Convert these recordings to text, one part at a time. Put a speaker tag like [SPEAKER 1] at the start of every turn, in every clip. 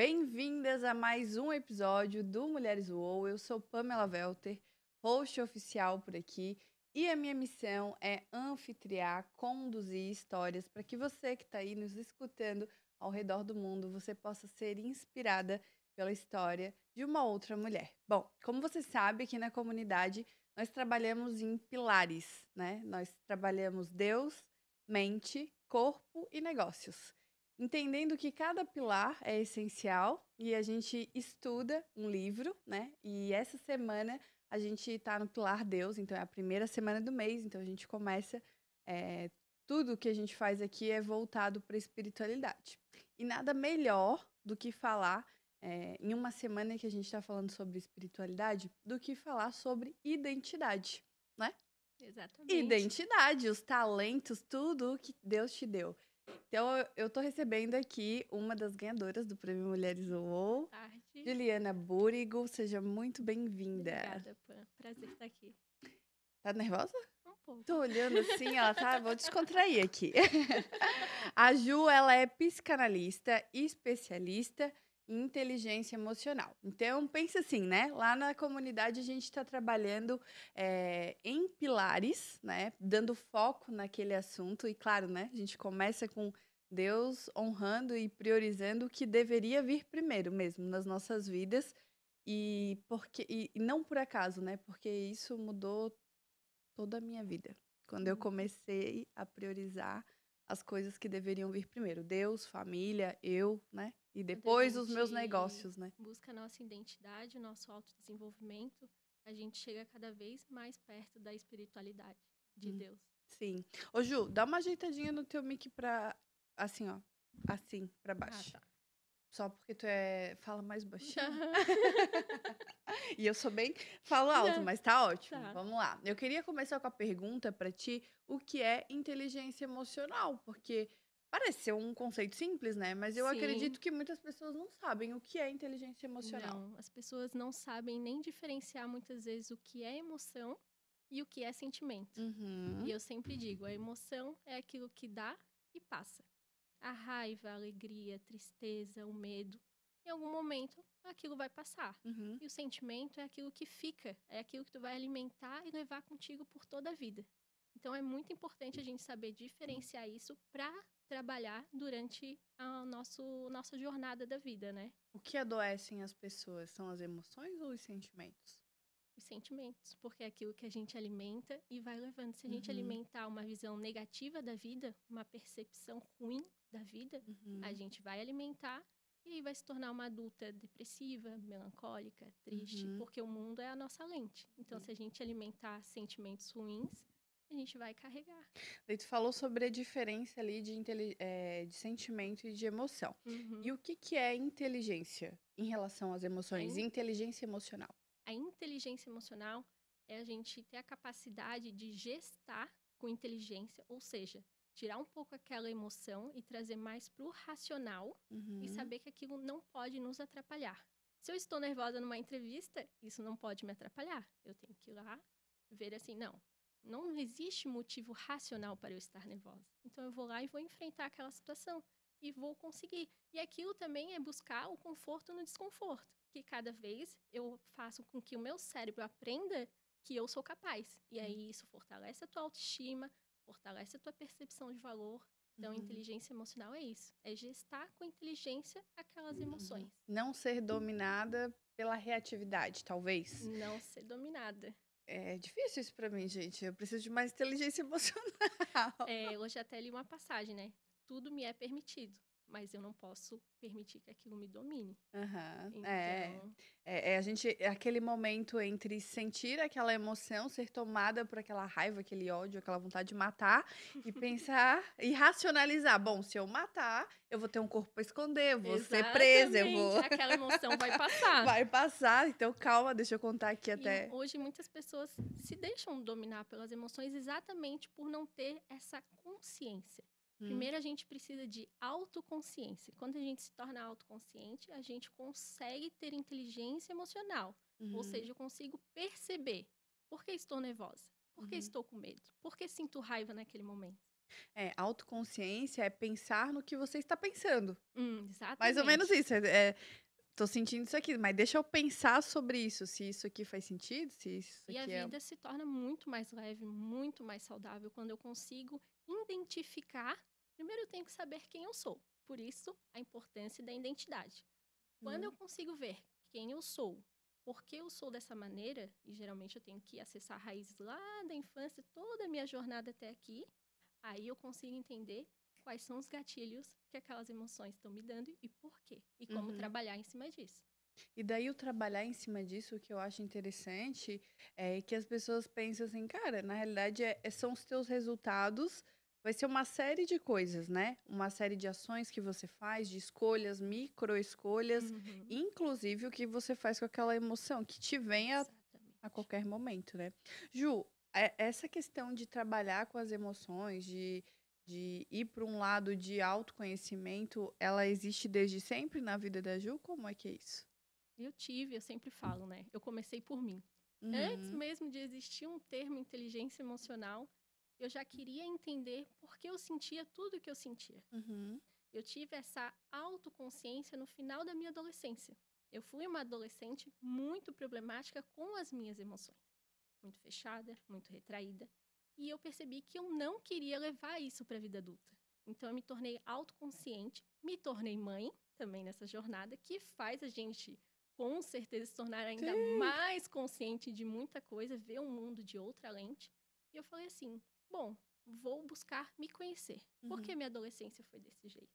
[SPEAKER 1] Bem-vindas a mais um episódio do Mulheres UOL. Eu sou Pamela Welter, host oficial por aqui, e a minha missão é anfitriar, conduzir histórias para que você que está aí nos escutando ao redor do mundo, você possa ser inspirada pela história de uma outra mulher. Bom, como você sabe, aqui na comunidade nós trabalhamos em pilares, né? Nós trabalhamos Deus, mente, corpo e negócios. Entendendo que cada pilar é essencial e a gente estuda um livro, né? E essa semana a gente está no pilar Deus, então é a primeira semana do mês, então a gente começa. Tudo que a gente faz aqui é voltado para a espiritualidade. E nada melhor do que falar, em uma semana que a gente está falando sobre espiritualidade, do que falar sobre identidade, né?
[SPEAKER 2] Exatamente.
[SPEAKER 1] Identidade, os talentos, tudo o que Deus te deu. Então, eu tô recebendo aqui uma das ganhadoras do Prêmio Mulheres UOL,
[SPEAKER 2] Boa tarde.
[SPEAKER 1] Juliana Búrigo. Seja muito bem-vinda.
[SPEAKER 2] Obrigada, Pam. Prazer estar aqui.
[SPEAKER 1] Tá nervosa?
[SPEAKER 2] Um pouco.
[SPEAKER 1] Tô olhando assim, ela tá... Vou descontrair aqui. A Ju, ela é psicanalista e especialista em inteligência emocional. Então, pensa assim, né? Lá na comunidade a gente está trabalhando em pilares, né? Dando foco naquele assunto. E claro, né? A gente começa com Deus honrando e priorizando o que deveria vir primeiro mesmo nas nossas vidas. E não por acaso, né? Porque isso mudou toda a minha vida. Quando eu comecei a priorizar as coisas que deveriam vir primeiro. Deus, família, eu, né? E depois os meus negócios, né?
[SPEAKER 2] Busca a nossa identidade, o nosso autodesenvolvimento, a gente chega cada vez mais perto da espiritualidade de Deus.
[SPEAKER 1] Sim. Ô, Ju, dá uma ajeitadinha no teu mic pra... Assim, ó. Assim, pra baixo.
[SPEAKER 2] Ah, tá.
[SPEAKER 1] Só porque tu fala mais baixinho. E eu sou bem... Falo alto, mas tá ótimo.
[SPEAKER 2] Tá.
[SPEAKER 1] Vamos lá. Eu queria começar com a pergunta pra ti. O que é inteligência emocional? Porque parece ser um conceito simples, né? Mas eu acredito que muitas pessoas não sabem o que é inteligência emocional.
[SPEAKER 2] Não, as pessoas não sabem nem diferenciar muitas vezes o que é emoção e o que é sentimento.
[SPEAKER 1] Uhum.
[SPEAKER 2] E eu sempre digo, a emoção é aquilo que dá e passa. A raiva, a alegria, a tristeza, o medo, em algum momento aquilo vai passar.
[SPEAKER 1] Uhum.
[SPEAKER 2] E o sentimento é aquilo que fica, é aquilo que tu vai alimentar e levar contigo por toda a vida. Então é muito importante a gente saber diferenciar isso para trabalhar durante a nossa jornada da vida, né?
[SPEAKER 1] O que adoecem as pessoas são as emoções ou os sentimentos?
[SPEAKER 2] Os sentimentos, porque é aquilo que a gente alimenta e vai levando. Se a gente alimentar uma visão negativa da vida, uma percepção ruim da vida, a gente vai alimentar e aí vai se tornar uma adulta depressiva, melancólica, triste, porque o mundo é a nossa lente. Então, se a gente alimentar sentimentos ruins, a gente vai carregar.
[SPEAKER 1] Daí tu falou sobre a diferença ali de sentimento e de emoção. E o que é inteligência em relação às emoções? Inteligência emocional.
[SPEAKER 2] A inteligência emocional é a gente ter a capacidade de gestar com inteligência, ou seja, tirar um pouco aquela emoção e trazer mais para o racional e saber que aquilo não pode nos atrapalhar. Se eu estou nervosa numa entrevista, isso não pode me atrapalhar. Eu tenho que ir lá ver assim, não existe motivo racional para eu estar nervosa. Então eu vou lá e vou enfrentar aquela situação e vou conseguir. E aquilo também é buscar o conforto no desconforto, que cada vez eu faço com que o meu cérebro aprenda que eu sou capaz. E aí isso fortalece a tua autoestima, fortalece a tua percepção de valor. Então, inteligência emocional é isso. É gestar com inteligência aquelas emoções.
[SPEAKER 1] Não ser dominada pela reatividade, talvez.
[SPEAKER 2] Não ser dominada.
[SPEAKER 1] É difícil isso pra mim, gente. Eu preciso de mais inteligência emocional.
[SPEAKER 2] Hoje até li uma passagem, né? Tudo me é permitido, mas eu não posso permitir que aquilo me domine.
[SPEAKER 1] Aham.
[SPEAKER 2] Então,
[SPEAKER 1] A gente, aquele momento entre sentir aquela emoção, ser tomada por aquela raiva, aquele ódio, aquela vontade de matar e pensar e racionalizar. Bom, se eu matar, eu vou ter um corpo para esconder, eu vou ser presa, eu vou.
[SPEAKER 2] aquela emoção vai passar.
[SPEAKER 1] Vai passar, então calma, deixa eu contar aqui até.
[SPEAKER 2] E hoje muitas pessoas se deixam dominar pelas emoções exatamente por não ter essa consciência. Primeiro, a gente precisa de autoconsciência. Quando a gente se torna autoconsciente, a gente consegue ter inteligência emocional. Ou seja, eu consigo perceber por que estou nervosa, por que estou com medo, por que sinto raiva naquele momento.
[SPEAKER 1] Autoconsciência é pensar no que você está pensando. Mais ou menos
[SPEAKER 2] Exatamente.
[SPEAKER 1] isso. Tô sentindo isso aqui, mas deixa eu pensar sobre isso, se isso aqui faz sentido, se isso
[SPEAKER 2] E a
[SPEAKER 1] aqui é.
[SPEAKER 2] vida se torna muito mais leve, muito mais saudável quando eu consigo identificar. Primeiro eu tenho que saber quem eu sou. Por isso, a importância da identidade. Quando eu
[SPEAKER 1] Hum,
[SPEAKER 2] consigo ver quem eu sou, por que eu sou dessa maneira, e geralmente eu tenho que acessar raízes lá da infância, toda a minha jornada até aqui, aí eu consigo entender quais são os gatilhos que aquelas emoções estão me dando e por quê, e como
[SPEAKER 1] uhum.
[SPEAKER 2] trabalhar em cima disso.
[SPEAKER 1] E daí o trabalhar em cima disso, o que eu acho interessante é que as pessoas pensam assim, cara, na realidade são os teus resultados, vai ser uma série de coisas, né? Uma série de ações que você faz, de escolhas, micro escolhas,
[SPEAKER 2] Uhum,
[SPEAKER 1] inclusive o que você faz com aquela emoção que te vem a
[SPEAKER 2] exatamente.
[SPEAKER 1] qualquer momento, né? Ju, essa questão de trabalhar com as emoções, de ir para um lado de autoconhecimento, ela existe desde sempre na vida da Ju? Como é que é isso?
[SPEAKER 2] Eu sempre falo, né? Eu comecei por mim. Antes
[SPEAKER 1] Uhum,
[SPEAKER 2] mesmo de existir um termo inteligência emocional, eu já queria entender por que eu sentia tudo o que eu sentia.
[SPEAKER 1] uhum,
[SPEAKER 2] Eu tive essa autoconsciência no final da minha adolescência. Eu fui uma adolescente muito problemática com as minhas emoções. Muito fechada, muito retraída. E eu percebi que eu não queria levar isso para a vida adulta. Então eu me tornei autoconsciente, me tornei mãe também nessa jornada, que faz a gente, com certeza, se tornar ainda
[SPEAKER 1] sim,
[SPEAKER 2] mais consciente de muita coisa, ver o mundo de outra lente. E eu falei assim: bom, vou buscar me conhecer. Por que
[SPEAKER 1] uhum.
[SPEAKER 2] minha adolescência foi desse jeito?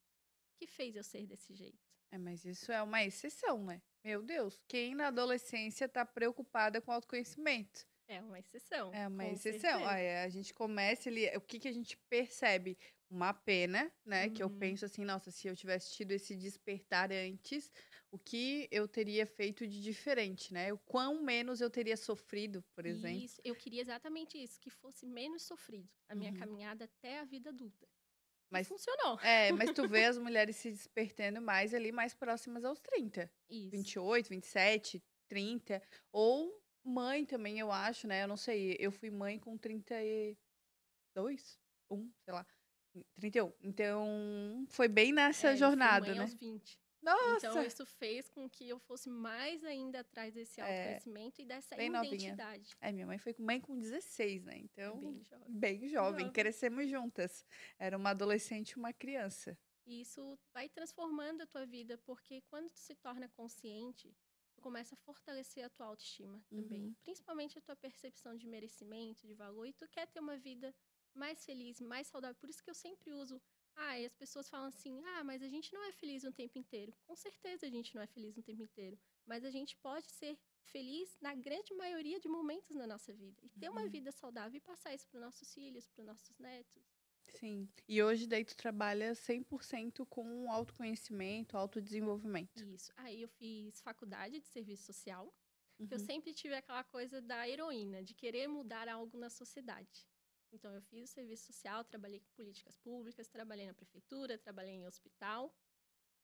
[SPEAKER 2] O que fez eu ser desse jeito?
[SPEAKER 1] Mas isso é uma exceção, né? Meu Deus, quem na adolescência tá preocupada com autoconhecimento?
[SPEAKER 2] É uma exceção,
[SPEAKER 1] É uma
[SPEAKER 2] com
[SPEAKER 1] exceção.
[SPEAKER 2] certeza.
[SPEAKER 1] A gente começa ali, o que que a gente percebe? Uma pena, né? Que eu
[SPEAKER 2] Uhum.
[SPEAKER 1] penso assim, nossa, se eu tivesse tido esse despertar antes, o que eu teria feito de diferente, né? O quão menos eu teria sofrido, por exemplo.
[SPEAKER 2] Isso, eu queria exatamente isso, que fosse menos sofrido a minha
[SPEAKER 1] Uhum.
[SPEAKER 2] caminhada até a vida adulta. E
[SPEAKER 1] Mas,
[SPEAKER 2] funcionou.
[SPEAKER 1] mas tu vê as mulheres se despertando mais ali, mais próximas aos 30.
[SPEAKER 2] Isso.
[SPEAKER 1] 28, 27, 30. Ou mãe também, eu acho, né? Eu não sei. Eu fui mãe com 32, sei lá. 31. Então, foi bem nessa
[SPEAKER 2] Eu fui
[SPEAKER 1] jornada,
[SPEAKER 2] mãe aos
[SPEAKER 1] né?
[SPEAKER 2] 20. Então,
[SPEAKER 1] Nossa!
[SPEAKER 2] isso fez com que eu fosse mais ainda atrás desse
[SPEAKER 1] É,
[SPEAKER 2] autoconhecimento e dessa
[SPEAKER 1] bem novinha.
[SPEAKER 2] identidade.
[SPEAKER 1] Minha mãe foi mãe com 16, né?
[SPEAKER 2] É
[SPEAKER 1] Então,
[SPEAKER 2] bem jovem.
[SPEAKER 1] bem jovem.
[SPEAKER 2] Jovem.
[SPEAKER 1] Crescemos juntas. Era uma adolescente e uma criança.
[SPEAKER 2] E isso vai transformando a tua vida, porque quando tu se torna consciente, tu começa a fortalecer a tua autoestima também.
[SPEAKER 1] Uhum.
[SPEAKER 2] Principalmente a tua percepção de merecimento, de valor, e tu quer ter uma vida mais feliz, mais saudável. Por isso que eu sempre uso. E as pessoas falam assim: mas a gente não é feliz o tempo inteiro. Com certeza a gente não é feliz o tempo inteiro. Mas a gente pode ser feliz na grande maioria de momentos na nossa vida. E ter uma
[SPEAKER 1] Uhum.
[SPEAKER 2] vida saudável e passar isso para os nossos filhos, para os nossos netos.
[SPEAKER 1] Sim. E hoje daí tu trabalha 100% com autoconhecimento, autodesenvolvimento.
[SPEAKER 2] Isso. Aí eu fiz faculdade de serviço social, que eu
[SPEAKER 1] Uhum.
[SPEAKER 2] sempre tive aquela coisa da heroína, de querer mudar algo na sociedade. Então eu fiz o serviço social, trabalhei com políticas públicas, trabalhei na prefeitura, trabalhei em hospital,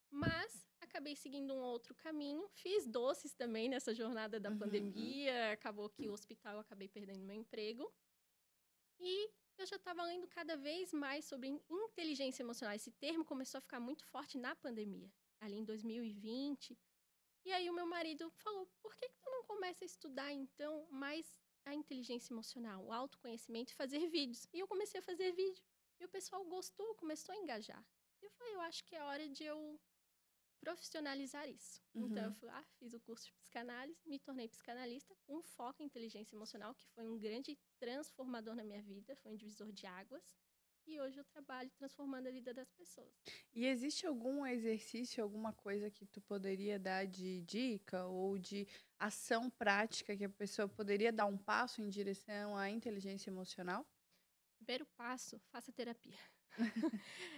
[SPEAKER 2] mas acabei seguindo um outro caminho. Fiz doces também nessa jornada da
[SPEAKER 1] Uhum.
[SPEAKER 2] pandemia, acabou que o hospital eu acabei perdendo meu emprego. E eu já estava lendo cada vez mais sobre inteligência emocional. Esse termo começou a ficar muito forte na pandemia, ali em 2020. E aí o meu marido falou: por que tu não começa a estudar, então, mais a inteligência emocional, o autoconhecimento e fazer vídeos? E eu comecei a fazer vídeo. E o pessoal gostou, começou a engajar. E eu falei: eu acho que é hora de eu profissionalizar isso. Então, eu
[SPEAKER 1] Uhum.
[SPEAKER 2] fui lá, fiz o curso de psicanálise, me tornei psicanalista com foco em inteligência emocional, que foi um grande transformador na minha vida, foi um divisor de águas. E hoje eu trabalho transformando a vida das pessoas.
[SPEAKER 1] E existe algum exercício, alguma coisa que tu poderia dar de dica ou de ação prática que a pessoa poderia dar um passo em direção à inteligência emocional?
[SPEAKER 2] Primeiro passo, faça terapia.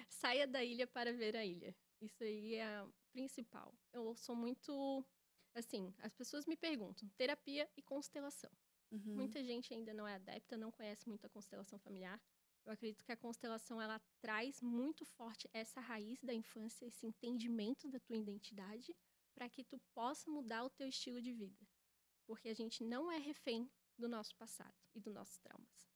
[SPEAKER 2] Saia da ilha para ver a ilha. Isso aí é o principal. Eu sou muito. Assim, as pessoas me perguntam: terapia e constelação.
[SPEAKER 1] Uhum.
[SPEAKER 2] Muita gente ainda não é adepta, não conhece muito a constelação familiar. Eu acredito que a constelação ela traz muito forte essa raiz da infância, esse entendimento da tua identidade, para que tu possa mudar o teu estilo de vida. Porque a gente não é refém do nosso passado e dos nossos traumas.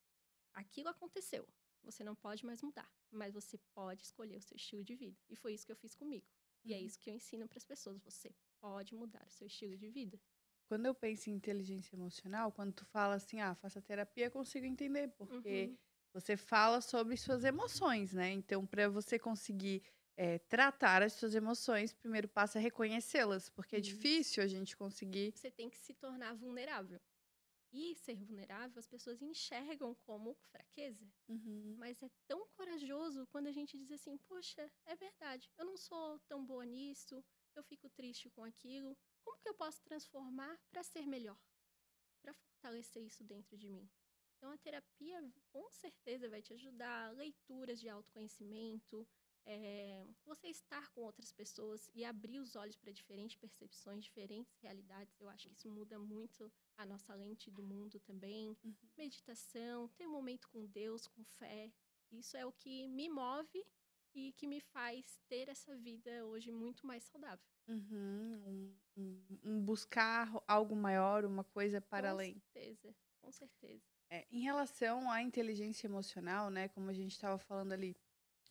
[SPEAKER 2] Aquilo aconteceu. você não pode mais mudar, mas você pode escolher o seu estilo de vida. E foi isso que eu fiz comigo. E é isso que eu ensino para as pessoas. Você pode mudar o seu estilo de vida.
[SPEAKER 1] Quando eu penso em inteligência emocional, quando tu fala assim, faça terapia, eu consigo entender, porque você fala sobre suas emoções, né? Então, para você conseguir tratar as suas emoções, primeiro passa a reconhecê-las, porque é difícil a gente conseguir.
[SPEAKER 2] Você tem que se tornar vulnerável. E ser vulnerável, as pessoas enxergam como fraqueza. Mas é tão corajoso quando a gente diz assim, poxa, é verdade, eu não sou tão boa nisso, eu fico triste com aquilo. Como que eu posso transformar para ser melhor? Para fortalecer isso dentro de mim. Então, a terapia, com certeza, vai te ajudar. Leituras de autoconhecimento, você estar com outras pessoas e abrir os olhos para diferentes percepções, diferentes realidades. Eu acho que isso muda muito a nossa lente do mundo também. Meditação, ter um momento com Deus, com fé. Isso é o que me move e que me faz ter essa vida hoje muito mais saudável.
[SPEAKER 1] Buscar algo maior, uma coisa para além.
[SPEAKER 2] Com certeza.
[SPEAKER 1] Em relação à inteligência emocional, né, como a gente estava falando ali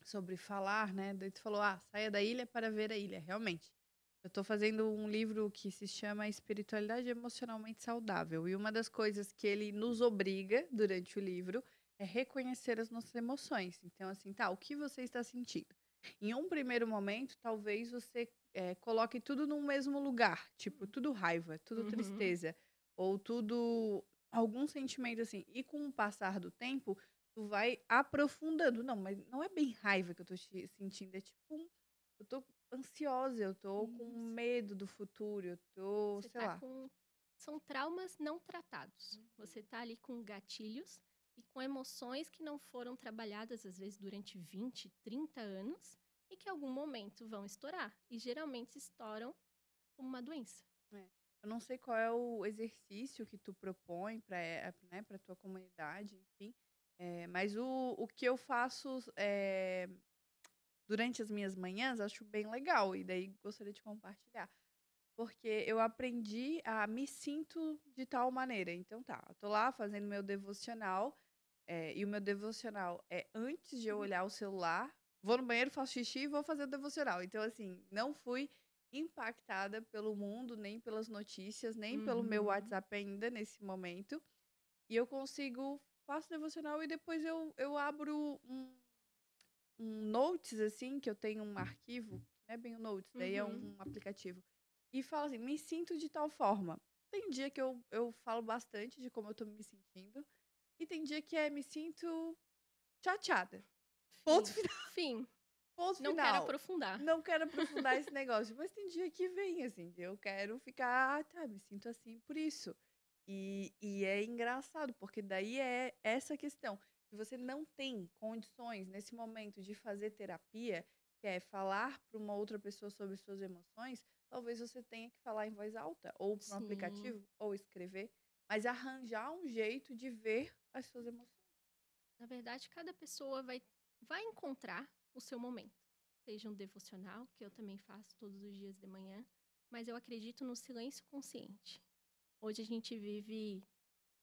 [SPEAKER 1] sobre falar, né, daí tu falou, saia da ilha para ver a ilha, realmente. Eu estou fazendo um livro que se chama Espiritualidade Emocionalmente Saudável, e uma das coisas que ele nos obriga durante o livro é reconhecer as nossas emoções. Então, assim, o que você está sentindo? Em um primeiro momento, talvez você coloque tudo no mesmo lugar, tipo, tudo raiva, tudo tristeza, ou tudo, algum sentimento assim. E com o passar do tempo, tu vai aprofundando. Não, mas não é bem raiva que eu tô sentindo, é tipo, eu tô ansiosa, eu tô com medo do futuro, eu tô, sei lá.
[SPEAKER 2] São traumas não tratados. Você tá ali com gatilhos e com emoções que não foram trabalhadas, às vezes, durante 20, 30 anos, e que em algum momento vão estourar. E geralmente estouram como uma doença.
[SPEAKER 1] Eu não sei qual é o exercício que tu propõe para, né, para tua comunidade, enfim. Mas o que eu faço durante as minhas manhãs, acho bem legal. E daí gostaria de compartilhar. Porque eu aprendi a me sinto de tal maneira. Então eu tô lá fazendo meu devocional. E o meu devocional é antes de eu olhar o celular, vou no banheiro, faço xixi e vou fazer o devocional. Então, assim, não fui impactada pelo mundo, nem pelas notícias, nem pelo meu WhatsApp ainda nesse momento. E eu faço devocional e depois eu abro um Notes, assim, que eu tenho um arquivo, não é bem o Notes, daí é um aplicativo. E falo assim, me sinto de tal forma. Tem dia que eu falo bastante de como eu tô me sentindo. E tem dia que me sinto chateada. Ponto final.
[SPEAKER 2] Fim.
[SPEAKER 1] Ponto
[SPEAKER 2] não
[SPEAKER 1] final.
[SPEAKER 2] Quero aprofundar.
[SPEAKER 1] Não quero aprofundar esse negócio. Mas tem dia que vem, assim, que eu quero ficar, me sinto assim por isso. E é engraçado, porque daí é essa questão. Se você não tem condições nesse momento de fazer terapia, que é falar para uma outra pessoa sobre suas emoções, talvez você tenha que falar em voz alta, ou para um aplicativo, ou escrever, mas arranjar um jeito de ver as suas emoções.
[SPEAKER 2] Na verdade, cada pessoa vai encontrar o seu momento. Seja um devocional, que eu também faço todos os dias de manhã, mas eu acredito no silêncio consciente. Hoje a gente vive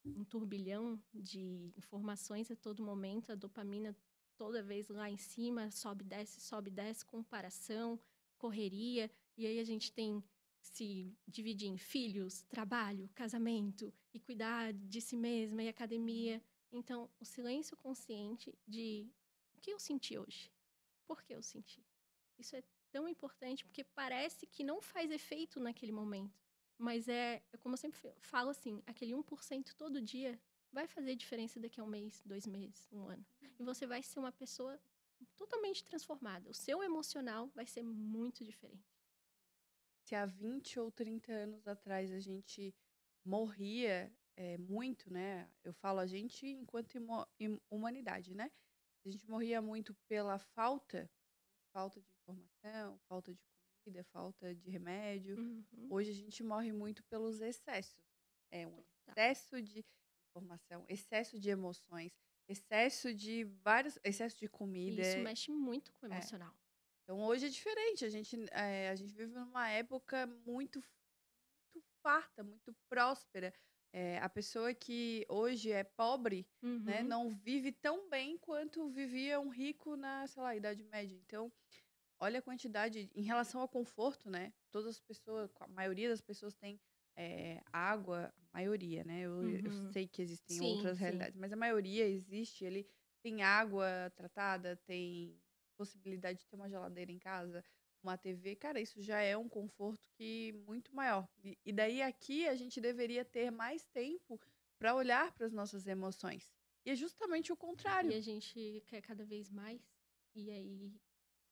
[SPEAKER 2] um turbilhão de informações a todo momento, a dopamina toda vez lá em cima, sobe, desce, comparação, correria, e aí a gente tem se dividir em filhos, trabalho, casamento, e cuidar de si mesma, e academia. Então, o silêncio consciente de o que eu senti hoje, por que eu senti. Isso é tão importante, porque parece que não faz efeito naquele momento. Mas como eu sempre falo assim, aquele 1% todo dia vai fazer diferença daqui a um mês, 2 meses, 1 ano. E você vai ser uma pessoa totalmente transformada. O seu emocional vai ser muito diferente.
[SPEAKER 1] Se há 20 ou 30 anos atrás a gente morria muito, né? Eu falo a gente enquanto humanidade, né? A gente morria muito pela falta de informação, falta de comida, falta de remédio. Hoje a gente morre muito pelos excessos. É um excesso de informação, excesso de emoções, excesso de comida.
[SPEAKER 2] E isso mexe muito com o emocional.
[SPEAKER 1] Então hoje é diferente. A gente vive numa época muito, muito farta, muito próspera. A pessoa que hoje é pobre, né,
[SPEAKER 2] Uhum.
[SPEAKER 1] não vive tão bem quanto vivia um rico na, sei lá, Idade Média. Então, olha a quantidade em relação ao conforto, né, todas as pessoas, a maioria das pessoas tem, água, a maioria, né, eu
[SPEAKER 2] Uhum.
[SPEAKER 1] sei que existem
[SPEAKER 2] Sim,
[SPEAKER 1] outras
[SPEAKER 2] sim.
[SPEAKER 1] realidades, mas a maioria existe, ele tem água tratada, tem possibilidade de ter uma geladeira em casa, uma TV, cara, isso já é um conforto que muito maior. E daí aqui a gente deveria ter mais tempo para olhar para as nossas emoções. E é justamente o
[SPEAKER 2] E
[SPEAKER 1] contrário.
[SPEAKER 2] a gente quer cada vez mais. E aí,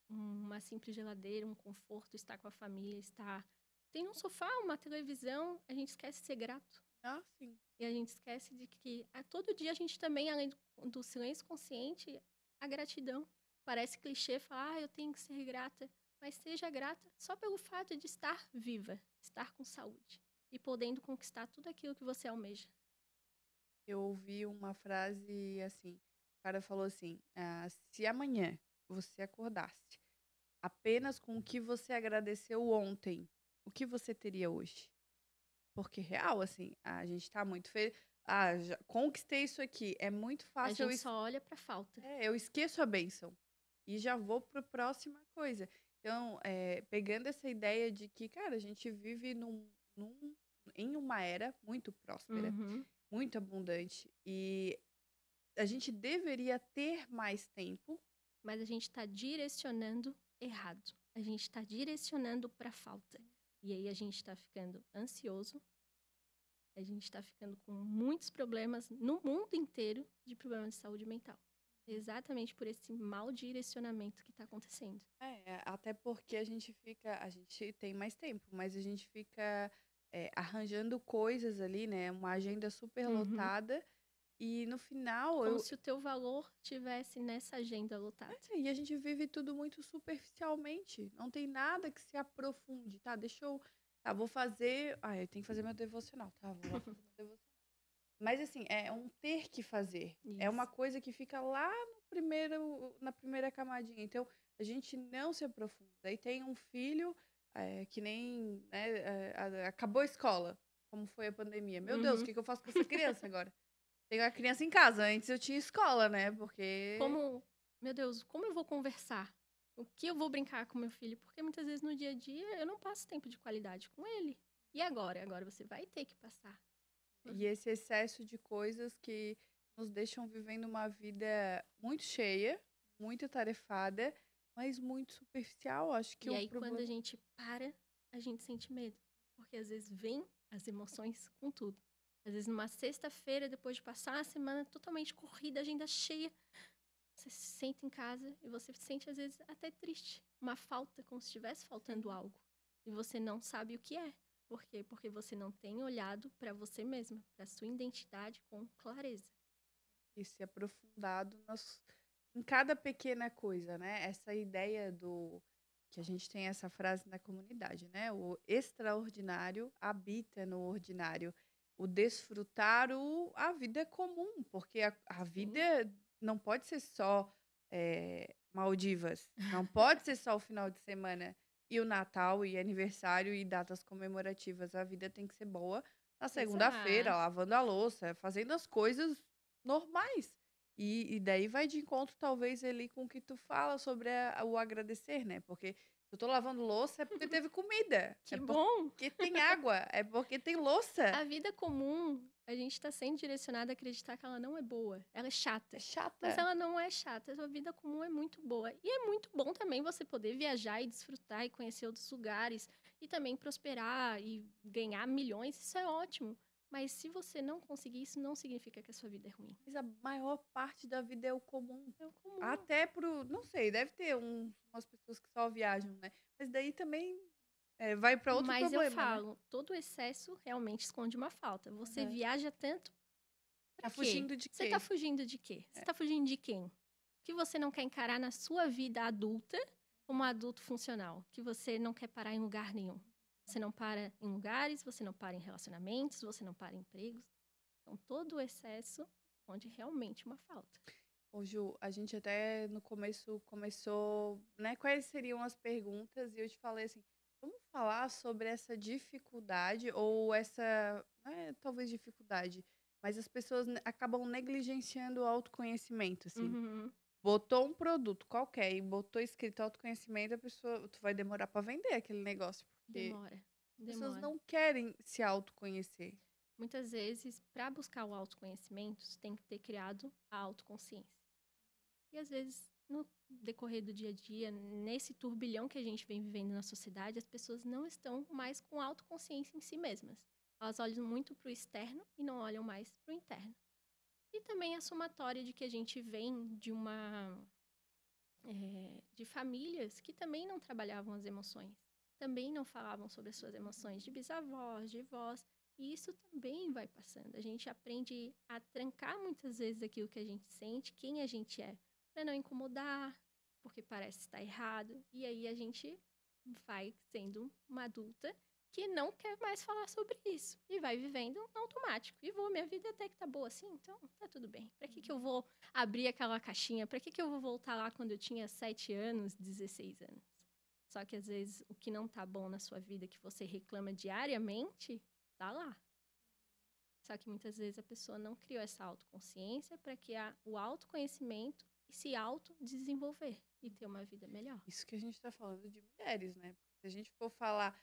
[SPEAKER 2] uma simples geladeira, um conforto, estar com a família, estar. Tem um sofá, uma televisão, a gente esquece de ser grato.
[SPEAKER 1] Ah, sim.
[SPEAKER 2] E a gente esquece de que todo dia a gente também, além do silêncio consciente, a gratidão. Parece clichê falar, eu tenho que ser grata. Mas seja grata só pelo fato de estar viva, estar com saúde e podendo conquistar tudo aquilo que você almeja.
[SPEAKER 1] Eu ouvi uma frase assim, o cara falou assim: "Se amanhã você acordasse apenas com o que você agradeceu ontem, o que você teria hoje?". Porque real, assim, a gente tá muito já conquistei isso aqui, é muito
[SPEAKER 2] A
[SPEAKER 1] fácil
[SPEAKER 2] gente só olha para a falta.
[SPEAKER 1] eu esqueço a bênção e já vou para a próxima coisa. Então, pegando essa ideia de que, cara, a gente vive num em uma era muito próspera,
[SPEAKER 2] Uhum.
[SPEAKER 1] muito abundante e a gente deveria ter mais tempo.
[SPEAKER 2] Mas a gente está direcionando errado. A gente está direcionando para falta. E aí a gente está ficando ansioso, a gente está ficando com muitos problemas no mundo inteiro de problemas de saúde mental. Exatamente por esse mau direcionamento que está acontecendo.
[SPEAKER 1] Até porque a gente tem mais tempo, mas a gente fica, arranjando coisas ali, né, uma agenda super
[SPEAKER 2] Uhum.
[SPEAKER 1] lotada e no final
[SPEAKER 2] Como se o teu valor tivesse nessa agenda lotada.
[SPEAKER 1] e a gente vive tudo muito superficialmente, não tem nada que se aprofunde, tá, vou fazer eu tenho que fazer meu devocional, tá, vou lá fazer meu devocional. Mas assim, é um ter que fazer, é uma
[SPEAKER 2] Isso.
[SPEAKER 1] coisa que fica lá no primeiro na primeira camadinha, então a gente não se aprofunda. Aí tem um filho, que nem, né, acabou a escola, como foi a pandemia. Meu Deus, o
[SPEAKER 2] Uhum.
[SPEAKER 1] que que eu faço com essa criança agora? Tenho a criança em casa, antes eu tinha escola, né, porque
[SPEAKER 2] Como, meu Deus, como eu vou conversar? O que eu vou brincar com meu filho? Porque muitas vezes no dia a dia eu não passo tempo de qualidade com ele. E agora? Agora você vai ter que passar.
[SPEAKER 1] e esse excesso de coisas que nos deixam vivendo uma vida muito cheia, muito atarefada, mas muito superficial. Acho que
[SPEAKER 2] E
[SPEAKER 1] o
[SPEAKER 2] aí, quando a
[SPEAKER 1] problema
[SPEAKER 2] gente para, a gente sente medo. Porque às vezes vem as emoções com tudo. Às vezes, numa sexta-feira, depois de passar a semana totalmente corrida, agenda cheia, você se senta em casa e você se sente, às vezes, até triste. Uma falta, como se estivesse faltando
[SPEAKER 1] sim,
[SPEAKER 2] algo. E você não sabe o que é. Por quê? Porque você não tem olhado para você mesma, para sua identidade com clareza.
[SPEAKER 1] e se aprofundado em cada pequena coisa, né? Essa ideia do que a gente tem essa frase na comunidade, né? O extraordinário habita no ordinário. O desfrutar a vida comum, porque a vida
[SPEAKER 2] Sim,
[SPEAKER 1] não pode ser só Maldivas, não pode ser só o final de semana e o Natal e aniversário e datas comemorativas. A vida tem que ser boa na segunda-feira,
[SPEAKER 2] exato.
[SPEAKER 1] lavando a louça, fazendo as coisas normais. E daí vai de encontro, talvez, ali com o que tu fala sobre o agradecer, né? Porque se eu tô lavando louça é porque teve comida, é
[SPEAKER 2] Que bom!
[SPEAKER 1] porque tem água, é porque tem louça.
[SPEAKER 2] A vida comum, a gente está sendo direcionado a acreditar que ela não é boa, ela é
[SPEAKER 1] É
[SPEAKER 2] chata. Mas
[SPEAKER 1] chata.
[SPEAKER 2] ela não é chata, a vida comum é muito boa. E é muito bom também você poder viajar e desfrutar e conhecer outros lugares e também prosperar e ganhar milhões, isso é ótimo. Mas se você não conseguir, isso não significa que a sua vida é ruim.
[SPEAKER 1] Mas a maior parte da vida é o comum.
[SPEAKER 2] É o comum.
[SPEAKER 1] Até não sei, deve ter umas pessoas que só viajam, né? Mas daí também vai para outro
[SPEAKER 2] Mas eu
[SPEAKER 1] problema, né?
[SPEAKER 2] falo, todo excesso realmente esconde uma falta. Você
[SPEAKER 1] Aham.
[SPEAKER 2] viaja tanto, pra
[SPEAKER 1] Tá
[SPEAKER 2] quê?
[SPEAKER 1] fugindo de
[SPEAKER 2] Você tá
[SPEAKER 1] quê?
[SPEAKER 2] fugindo de quê? Você
[SPEAKER 1] É.
[SPEAKER 2] tá fugindo de quem? Que você não quer encarar na sua vida adulta como um adulto funcional, que você não quer parar em lugar nenhum. Você não para em lugares, você não para em relacionamentos, você não para em empregos. Então, todo o excesso onde realmente uma falta.
[SPEAKER 1] Ô, Ju, a gente até no começo começou, né? Quais seriam as perguntas? E eu te falei assim, Vamos falar sobre essa dificuldade ou essa, não é talvez dificuldade, mas as pessoas acabam negligenciando o autoconhecimento, assim.
[SPEAKER 2] Uhum.
[SPEAKER 1] Botou um produto qualquer e botou escrito autoconhecimento, a pessoa, tu vai demorar para vender aquele negócio, porque
[SPEAKER 2] Demora,
[SPEAKER 1] as pessoas
[SPEAKER 2] demora.
[SPEAKER 1] não querem se autoconhecer.
[SPEAKER 2] Muitas vezes, para buscar o autoconhecimento, você tem que ter criado a autoconsciência. E às vezes, no decorrer do dia a dia, nesse turbilhão que a gente vem vivendo na sociedade, as pessoas não estão mais com autoconsciência em si mesmas. Elas olham muito para o externo e não olham mais para o interno. E também a somatória de que a gente vem de de famílias que também não trabalhavam as emoções, também não falavam sobre as suas emoções, de bisavós, de vós, e isso também vai passando. A gente aprende a trancar muitas vezes aquilo que a gente sente, quem a gente é, para não incomodar, porque parece estar errado, e aí a gente vai sendo uma adulta que não quer mais falar sobre isso e vai vivendo no automático. E minha vida até que tá boa assim, então tá tudo bem. Para que eu vou abrir aquela caixinha? Para que eu vou voltar lá quando eu tinha 7 anos, 16 anos? Só que às vezes o que não tá bom na sua vida, que você reclama diariamente, tá lá. Só que muitas vezes a pessoa não criou essa autoconsciência para criar o autoconhecimento e se autodesenvolver e ter uma vida melhor.
[SPEAKER 1] Isso que a gente está falando de mulheres, né? Porque se a gente for falar,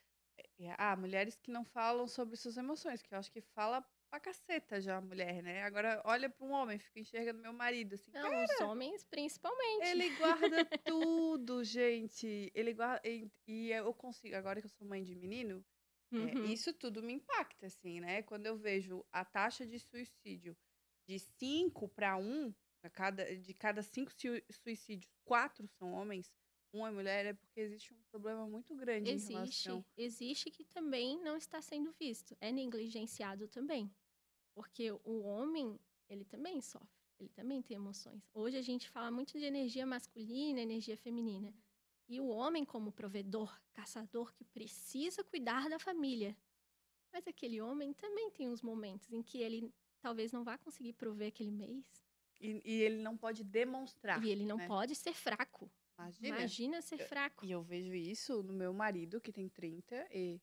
[SPEAKER 1] mulheres que não falam sobre suas emoções, que eu acho que fala pra caceta já a mulher, né? Agora olha para um homem, fica enxergando meu marido assim,
[SPEAKER 2] Não, os homens principalmente.
[SPEAKER 1] ele guarda tudo, gente. Ele guarda e eu consigo, agora que eu sou mãe de menino,
[SPEAKER 2] Uhum.
[SPEAKER 1] isso tudo me impacta, assim, né? Quando eu vejo a taxa de suicídio de 5 para 1, de cada 5 suicídios, 4 são homens, 1 é mulher, é porque existe um problema muito grande em relação.
[SPEAKER 2] Existe que também não está sendo visto. É negligenciado também. Porque o homem, ele também sofre. Ele também tem emoções. Hoje a gente fala muito de energia masculina, energia feminina. E o homem como provedor, caçador, que precisa cuidar da família. Mas aquele homem também tem uns momentos em que ele talvez não vá conseguir prover aquele mês.
[SPEAKER 1] E ele não pode demonstrar,
[SPEAKER 2] E ele não
[SPEAKER 1] né?
[SPEAKER 2] pode ser fraco.
[SPEAKER 1] Imagina.
[SPEAKER 2] Imagina ser fraco.
[SPEAKER 1] E eu vejo isso no meu marido, que tem 36,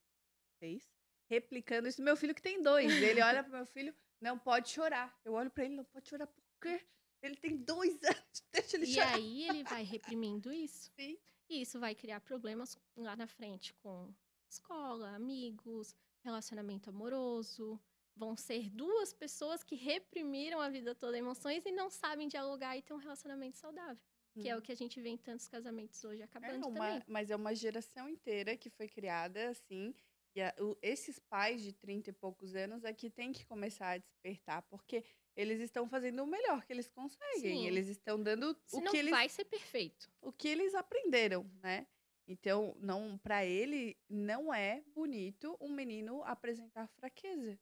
[SPEAKER 1] replicando isso no meu filho, que tem 2. Ele olha pro meu filho, não pode chorar. Eu olho pra ele, não pode chorar por quê? Ele tem 2 anos, deixa ele chorar.
[SPEAKER 2] E aí ele vai reprimindo isso.
[SPEAKER 1] Sim.
[SPEAKER 2] E isso vai criar problemas lá na frente com escola, amigos, relacionamento amoroso. Vão ser 2 pessoas que reprimiram a vida toda emoções e não sabem dialogar e ter um relacionamento saudável. Que é o que a gente vê em tantos casamentos hoje acabando também.
[SPEAKER 1] Mas é uma geração inteira que foi criada assim. E esses pais de 30 e poucos anos é que tem que começar a despertar, porque eles estão fazendo o melhor que eles conseguem.
[SPEAKER 2] Sim.
[SPEAKER 1] Eles estão dando
[SPEAKER 2] Senão vai ser perfeito.
[SPEAKER 1] o que eles aprenderam, né? Então, não, para ele, não é bonito um menino apresentar fraqueza.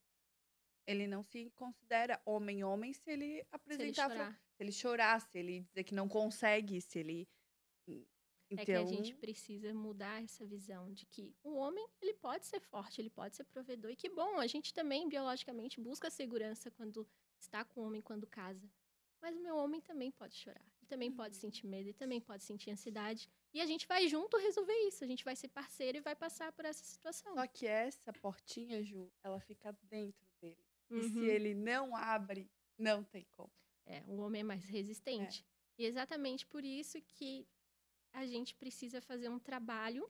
[SPEAKER 1] Ele não se considera homem se ele apresentar se ele chorar, se ele dizer que não consegue, se ele.
[SPEAKER 2] É que a
[SPEAKER 1] Então,
[SPEAKER 2] gente precisa mudar essa visão de que o homem, ele pode ser forte, ele pode ser provedor. E que bom, a gente também, biologicamente, busca segurança quando está com o homem, quando casa. Mas o meu homem também pode chorar. Ele também pode sentir medo, ele também pode sentir ansiedade. E a gente vai junto resolver isso. A gente vai ser parceiro e vai passar por essa situação.
[SPEAKER 1] Só que essa portinha, Ju, ela fica dentro dele. E se ele não abre, não tem como.
[SPEAKER 2] O homem é mais resistente. E exatamente por isso que a gente precisa fazer um trabalho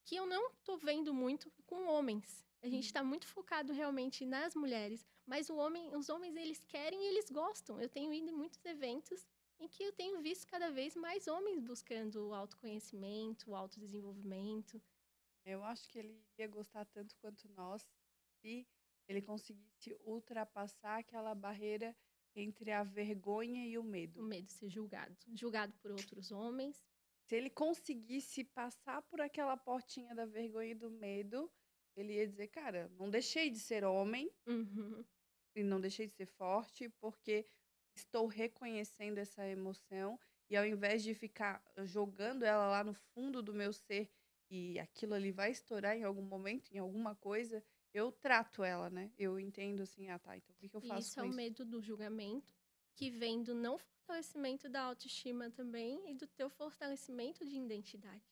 [SPEAKER 2] que eu não tô vendo muito com homens. A gente está muito focado realmente nas mulheres, mas os homens, eles querem e eles gostam. Eu tenho ido em muitos eventos em que eu tenho visto cada vez mais homens buscando o autoconhecimento, o autodesenvolvimento.
[SPEAKER 1] Eu acho que ele iria gostar tanto quanto nós se ele conseguisse ultrapassar aquela barreira entre a vergonha e o medo.
[SPEAKER 2] O medo de ser julgado. Julgado por outros homens.
[SPEAKER 1] Se ele conseguisse passar por aquela portinha da vergonha e do medo, ele ia dizer, cara, não deixei de ser homem e não deixei de ser forte porque estou reconhecendo essa emoção e ao invés de ficar jogando ela lá no fundo do meu ser e aquilo ali vai estourar em algum momento, em alguma coisa, eu trato ela, né? Eu entendo assim, tá, então o que eu faço com isso?
[SPEAKER 2] Isso é o medo do julgamento, que vem do não fortalecimento da autoestima também e do teu fortalecimento de identidade.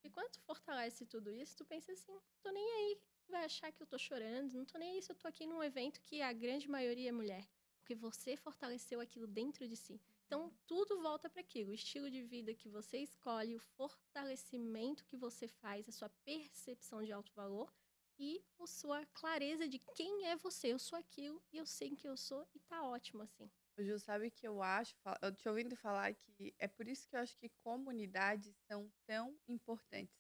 [SPEAKER 2] E quando tu fortalece tudo isso, tu pensa assim, não tô nem aí, vai achar que eu tô chorando, não tô nem aí se eu tô aqui num evento que a grande maioria é mulher. Porque você fortaleceu aquilo dentro de si. Então, tudo volta para aquilo. O estilo de vida que você escolhe, o fortalecimento que você faz, a sua percepção de alto valor e a sua clareza de quem é você. Eu sou aquilo e eu sei quem eu sou e tá ótimo assim.
[SPEAKER 1] O Ju, sabe que eu acho, eu te ouvindo falar que é por isso que eu acho que comunidades são tão importantes.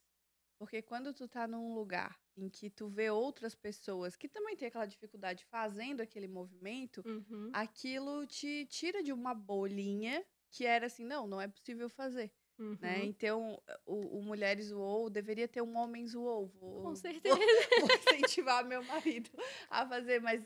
[SPEAKER 1] Porque quando tu tá num lugar em que tu vê outras pessoas que também têm aquela dificuldade fazendo aquele movimento,
[SPEAKER 2] Uhum,
[SPEAKER 1] aquilo te tira de uma bolinha que era assim, não, não é possível fazer, né?
[SPEAKER 2] uhum.
[SPEAKER 1] Então, o Mulheres UOL deveria ter um Homens UOL.
[SPEAKER 2] Com
[SPEAKER 1] Vou,
[SPEAKER 2] certeza.
[SPEAKER 1] vou incentivar meu marido a fazer, mas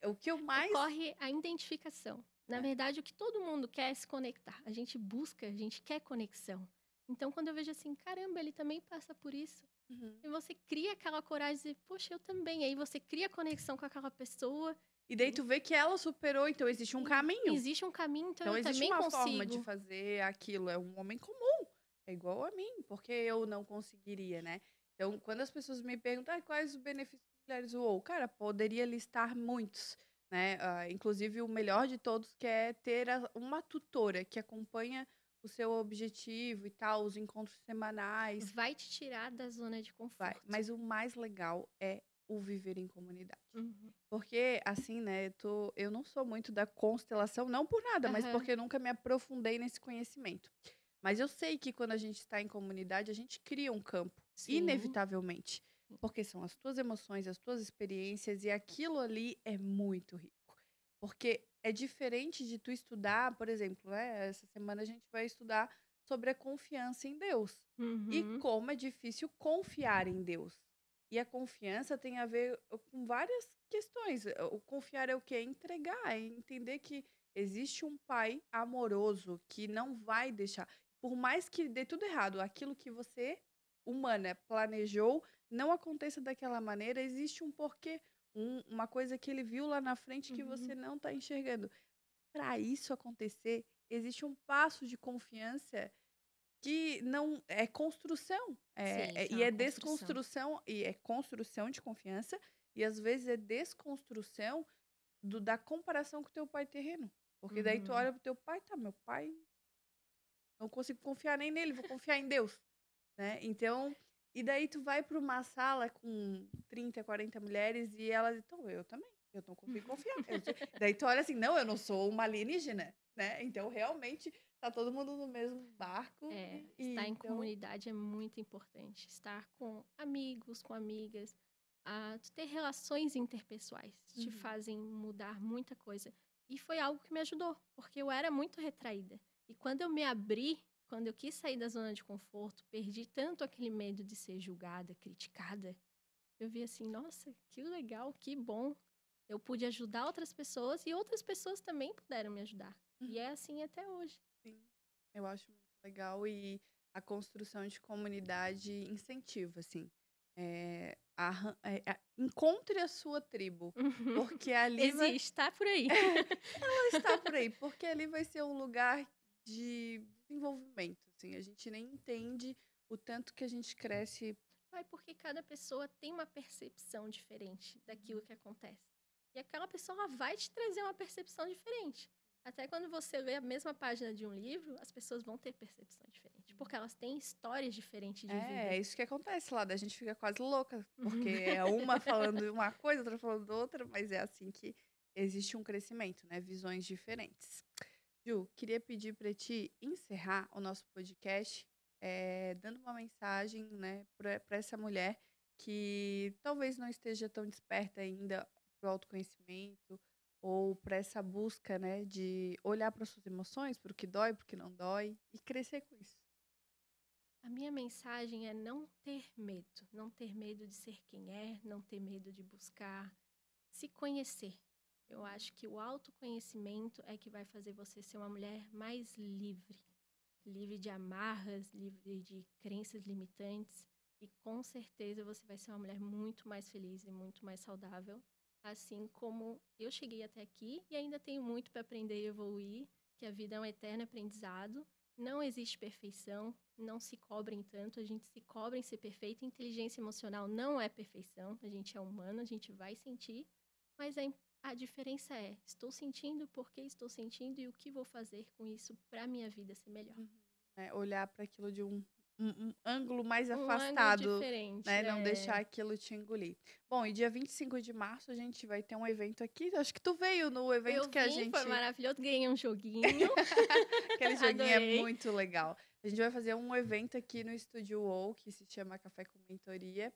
[SPEAKER 1] o que eu mais...
[SPEAKER 2] Ocorre a identificação. Na
[SPEAKER 1] É,
[SPEAKER 2] verdade, o que todo mundo quer é se conectar. A gente busca, a gente quer conexão. Então, quando eu vejo assim, caramba, ele também passa por isso.
[SPEAKER 1] uhum.
[SPEAKER 2] E você cria aquela coragem de dizer, poxa, eu também. Aí você cria conexão com aquela pessoa.
[SPEAKER 1] E daí tu vê que ela superou, então existe um
[SPEAKER 2] E
[SPEAKER 1] caminho.
[SPEAKER 2] existe um caminho, então
[SPEAKER 1] Então
[SPEAKER 2] eu
[SPEAKER 1] existe
[SPEAKER 2] também
[SPEAKER 1] uma forma de
[SPEAKER 2] consigo.
[SPEAKER 1] fazer aquilo. É um homem comum. É igual a mim, porque eu não conseguiria, né? Então, quando as pessoas me perguntam quais os benefícios das mulheres UOL, cara, poderia listar muitos, né? Inclusive, o melhor de todos que é ter uma tutora que acompanha o seu objetivo e tal, os encontros semanais.
[SPEAKER 2] Vai te tirar da zona de
[SPEAKER 1] Vai.
[SPEAKER 2] conforto.
[SPEAKER 1] Mas o mais legal é o viver em comunidade.
[SPEAKER 2] Uhum.
[SPEAKER 1] Porque, assim, né, eu não sou muito da constelação, não por nada, mas
[SPEAKER 2] Aham.
[SPEAKER 1] porque eu nunca me aprofundei nesse conhecimento. Mas eu sei que quando a gente está em comunidade, a gente cria um campo,
[SPEAKER 2] Sim.
[SPEAKER 1] inevitavelmente. Porque são as tuas emoções, as tuas experiências, e aquilo ali é muito rico. Porque é diferente de tu estudar, por exemplo, né? Essa semana a gente vai estudar sobre a confiança em Deus. E
[SPEAKER 2] Uhum.
[SPEAKER 1] como é difícil confiar em Deus. E a confiança tem a ver com várias questões. O confiar é o quê? É entregar, é entender que existe um pai amoroso que não vai deixar. Por mais que dê tudo errado, aquilo que você, humana, planejou, não aconteça daquela maneira, existe um porquê, uma coisa que ele viu lá na frente que você
[SPEAKER 2] Uhum.
[SPEAKER 1] não está enxergando. Para isso acontecer, existe um passo de confiança que não é construção,
[SPEAKER 2] Sim, isso é
[SPEAKER 1] e
[SPEAKER 2] uma
[SPEAKER 1] é
[SPEAKER 2] construção.
[SPEAKER 1] desconstrução, e é construção de confiança, e às vezes é desconstrução da comparação com o teu pai terreno. Porque daí tu
[SPEAKER 2] Uhum.
[SPEAKER 1] olha pro teu pai, tá, meu pai, não consigo confiar nem nele, vou confiar em Deus, né? Então, e daí tu vai para uma sala com 30, 40 mulheres e elas, então eu também, eu não consigo confiar. Daí tu olha assim, não, eu não sou uma alienígena, né? Então realmente tá todo mundo no mesmo barco
[SPEAKER 2] Estar em
[SPEAKER 1] então,
[SPEAKER 2] comunidade é muito importante. Estar com amigos, com amigas, tu ter relações interpessoais te
[SPEAKER 1] uhum,
[SPEAKER 2] fazem mudar muita coisa. E foi algo que me ajudou, porque eu era muito retraída. E quando eu me abri, quando eu quis sair da zona de conforto, perdi tanto aquele medo de ser julgada, criticada. Eu vi assim, nossa, que legal, que bom. Eu pude ajudar outras pessoas e outras pessoas também puderam me ajudar. E é
[SPEAKER 1] uhum,
[SPEAKER 2] assim até hoje.
[SPEAKER 1] sim, eu acho muito legal e a construção de comunidade incentiva, assim. Encontre a sua tribo, porque ali vai.
[SPEAKER 2] Existe, tá por aí.
[SPEAKER 1] Ela está por aí, porque ali vai ser um lugar de desenvolvimento, assim. A gente nem entende o tanto que a gente cresce.
[SPEAKER 2] Vai porque cada pessoa tem uma percepção diferente daquilo que acontece. E aquela pessoa ela vai te trazer uma percepção diferente. Até quando você lê a mesma página de um livro, as pessoas vão ter percepção diferente, porque elas têm histórias diferentes de
[SPEAKER 1] É
[SPEAKER 2] vida.
[SPEAKER 1] isso que acontece lá, da gente fica quase louca, porque é uma falando uma coisa, outra falando outra, mas é assim que existe um crescimento, né? Visões diferentes. Ju, queria pedir para ti encerrar o nosso podcast, dando uma mensagem, né, para essa mulher que talvez não esteja tão desperta ainda para o autoconhecimento ou para essa busca, né, de olhar para suas emoções, para o que dói, para o que não dói e crescer com isso.
[SPEAKER 2] A minha mensagem é não ter medo de ser quem é, não ter medo de buscar se conhecer. Eu acho que o autoconhecimento é que vai fazer você ser uma mulher mais livre, livre de amarras, livre de crenças limitantes, e com certeza você vai ser uma mulher muito mais feliz e muito mais saudável, assim como eu cheguei até aqui e ainda tenho muito para aprender e evoluir, que a vida é um eterno aprendizado não existe perfeição, não se cobrem tanto, a gente se cobra em ser perfeito. Inteligência emocional não é perfeição, a gente é humano, a gente vai sentir, mas a diferença é, estou sentindo, por que estou sentindo e o que vou fazer com isso para minha vida ser melhor.
[SPEAKER 1] Olhar para aquilo de um ângulo mais
[SPEAKER 2] Um ângulo
[SPEAKER 1] afastado,
[SPEAKER 2] diferente,
[SPEAKER 1] né? Não deixar aquilo te engolir. Bom, e dia 25 de março a gente vai ter um evento aqui. Acho que tu veio no evento que a gente...
[SPEAKER 2] foi maravilhoso, ganhei um joguinho.
[SPEAKER 1] Aquele joguinho é
[SPEAKER 2] Adorei.
[SPEAKER 1] muito legal. A gente vai fazer um evento aqui no Estúdio UOL, que se chama Café com Mentoria.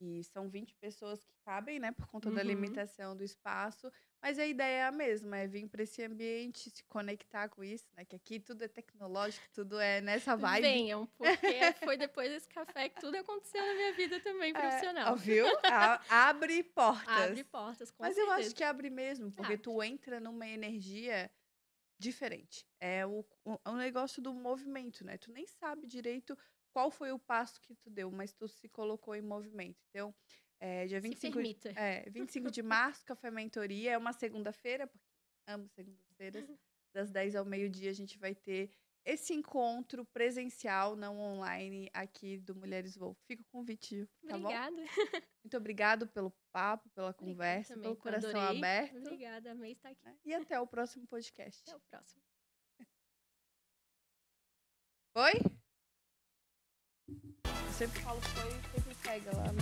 [SPEAKER 1] E são 20 pessoas que cabem, né? Por conta da limitação do espaço. Mas a ideia é a mesma, é vir para esse ambiente, se conectar com isso, né? Que aqui tudo é tecnológico, tudo é nessa vibe.
[SPEAKER 2] Venham, porque foi depois desse café que tudo aconteceu na minha vida também profissional.
[SPEAKER 1] Viu? Abre portas.
[SPEAKER 2] Abre portas, com
[SPEAKER 1] Mas
[SPEAKER 2] certeza.
[SPEAKER 1] eu acho que abre mesmo, porque tu entra numa energia diferente. É o negócio do movimento, né? Tu nem sabe direito qual foi o passo que tu deu, mas tu se colocou em movimento. Então, dia 25 de março, Café Mentoria, é uma segunda-feira, porque amo segundas-feiras, das 10 ao meio-dia a gente vai ter esse encontro presencial, não online, aqui do Mulheres Voam. Fica o convite, tá
[SPEAKER 2] Obrigada.
[SPEAKER 1] bom? Muito obrigado pelo papo, pela conversa, pelo coração aberto.
[SPEAKER 2] Obrigada, amei estar aqui.
[SPEAKER 1] E até o próximo podcast.
[SPEAKER 2] Até o próximo.
[SPEAKER 1] Oi? Eu sempre falo foi, sempre pega lá no